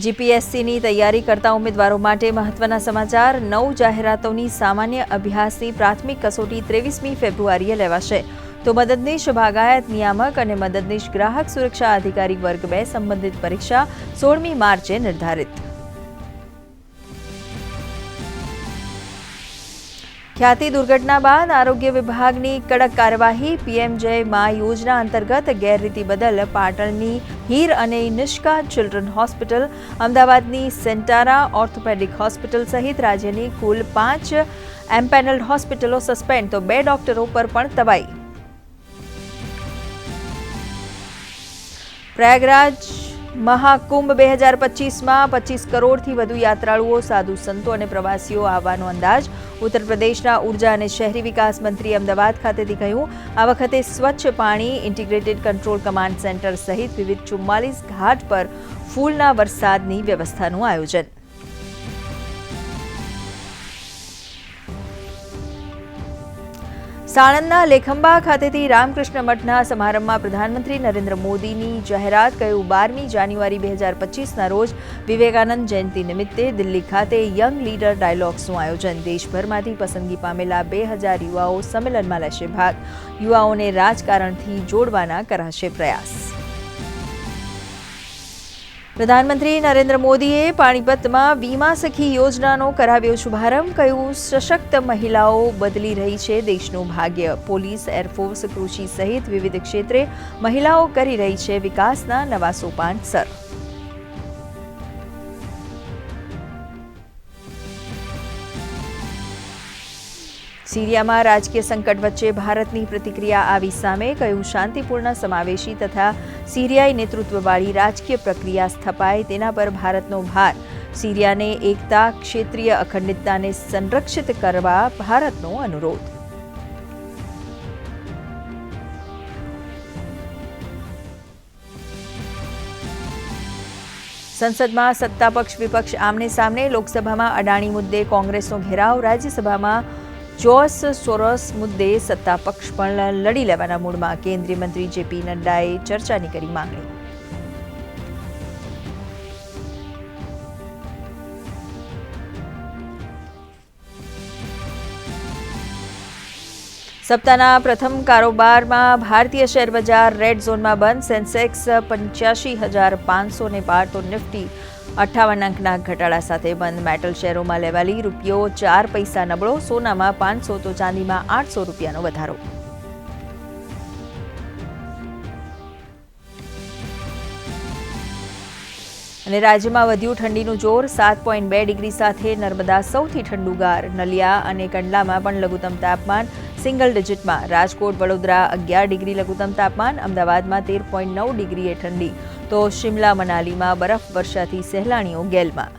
જીપીએસસીની તૈયારી કરતા ઉમેદવારો માટે મહત્વના સમાચાર 9 જાહેરાતોની સામાન્ય અભ્યાસની પ્રાથમિક કસોટી 23મી ફેબ્રુઆરીએ લેવાશે તો મદદનીશ બાગાયત નિયામક અને મદદનીશ ગ્રાહક સુરક્ષા અધિકારી વર્ગ 2 સંબંધિત પરીક્ષા 16મી માર્ચે નિર્ધારિત। ખ્યાતિ દુર્ઘટના બાદ આરોગ્ય વિભાગની કડક કાર્યવાહી। પીએમ જય મા યોજના અંતર્ગત ગેરરીતિ બદલ પાટણની હીર અને નિષ્કા ચિલ્ડ્રન હોસ્પિટલ, અમદાવાદની સેન્ટારા ઓર્થોપેડિક હોસ્પિટલ સહિત રાજ્યની કુલ 5 એમ્પેનલ્ડ હોસ્પિટલો સસ્પેન્ડ તો 2 ડોક્ટરો પર પણ તબાઈ। પ્રયાગરાજ મહાકુંભ 2025માં 25 કરોડથી વધુ યાત્રાળુઓ, સાધુ સંતો અને પ્રવાસીઓ આવવાનો અંદાજ। ઉત્તર પ્રદેશના ઉર્જા અને શહેરી વિકાસ મંત્રીએ અમદાવાદ ખાતેથી કહ્યું, આ વખતે સ્વચ્છ પાણી ઇન્ટિગ્રેટેડ કંટ્રોલ કમાન્ડ સેન્ટર સહિત વિવિધ 44 ઘાટ પર ફૂલના વરસાદની વ્યવસ્થાનું આયોજન। સાણંદના લેખંબા ખાતેથી રામકૃષ્ણ મઠના સમારંભમાં પ્રધાનમંત્રી નરેન્દ્ર મોદીની જાહેરાત। કહ્યું, 12મી જાન્યુઆરી 2025ના રોજ વિવેકાનંદ જયંતિ નિમિત્તે દિલ્હી ખાતે યંગ લીડર ડાયલોગ્સનું આયોજન। દેશભરમાંથી પસંદગી પામેલા 2000 યુવાઓ સંમેલનમાં લેશે ભાગ। યુવાઓને રાજકારણથી જોડવાના કરાશે પ્રયાસ। પ્રધાનમંત્રી નરેન્દ્ર મોદીએ પાણીપતમાં વીમા સખી યોજનાનો કરાવ્યો શુભારંભ। કહ્યું, સશક્ત મહિલાઓ બદલી રહી છે દેશનું ભાગ્ય। પોલીસ, એરફોર્સ, કૃષિ સહિત વિવિધ ક્ષેત્રે મહિલાઓ કરી રહી છે વિકાસના નવા સોપાન સર। સિરિયામાં રાજકીય સંકટ વચ્ચે ભારતની પ્રતિક્રિયા આવી સામે। કહ્યું, શાંતિપૂર્ણ, સમાવેશી તથા સિરિયાઈ નેતૃત્વવાળી રાજકીય પ્રક્રિયા સ્થપાય તેના પર ભારતનો ભાર। સિરિયાને એકતા, ક્ષેત્રીય અખંડિતતાને સંરક્ષિત કરવા ભારતનો અનુરોધ। સંસદમાં સત્તાપક્ષ વિપક્ષ આમને સામને। લોકસભામાં અડાણી મુદ્દે કોંગ્રેસનો ઘેરાવ। રાજ્યસભામાં જોર્જ સોરોસ મુદ્દે સત્તાપક્ષ પણ લડી લેવાના મૂડમાં। કેન્દ્રીય મંત્રી જેપી નડ્ડાએ ચર્ચાની કરી માંગણી। સપ્તાહના પ્રથમ કારોબારમાં ભારતીય શેર બજાર રેડ ઝોનમાં બંધ। સેન્સેક્સ 85,500 ને પાર તો નિફ્ટી 58 અંકના ઘટાડા સાથે બંધ। મેટલ શેરોમાં લેવાલી ₹4 નબળો। સોનામાં 500 તો ચાંદીમાં 800 રૂપિયાનો વધારો। અને રાજ્યમાં વધ્યું ઠંડીનું જોર। 7.2 ડિગ્રી સાથે નર્મદા સૌથી ઠંડુગાર। નલિયા અને કંડલામાં પણ લઘુત્તમ તાપમાન સિંગલ ડિજિટમાં। રાજકોટ, વડોદરા 11 ડિગ્રી લઘુત્તમ તાપમાન। અમદાવાદમાં 13.9 ડિગ્રીએ ઠંડી તો શિમલા, મનાલીમાં બરફ વર્ષાથી સહેલાણીઓ ગેલમાં।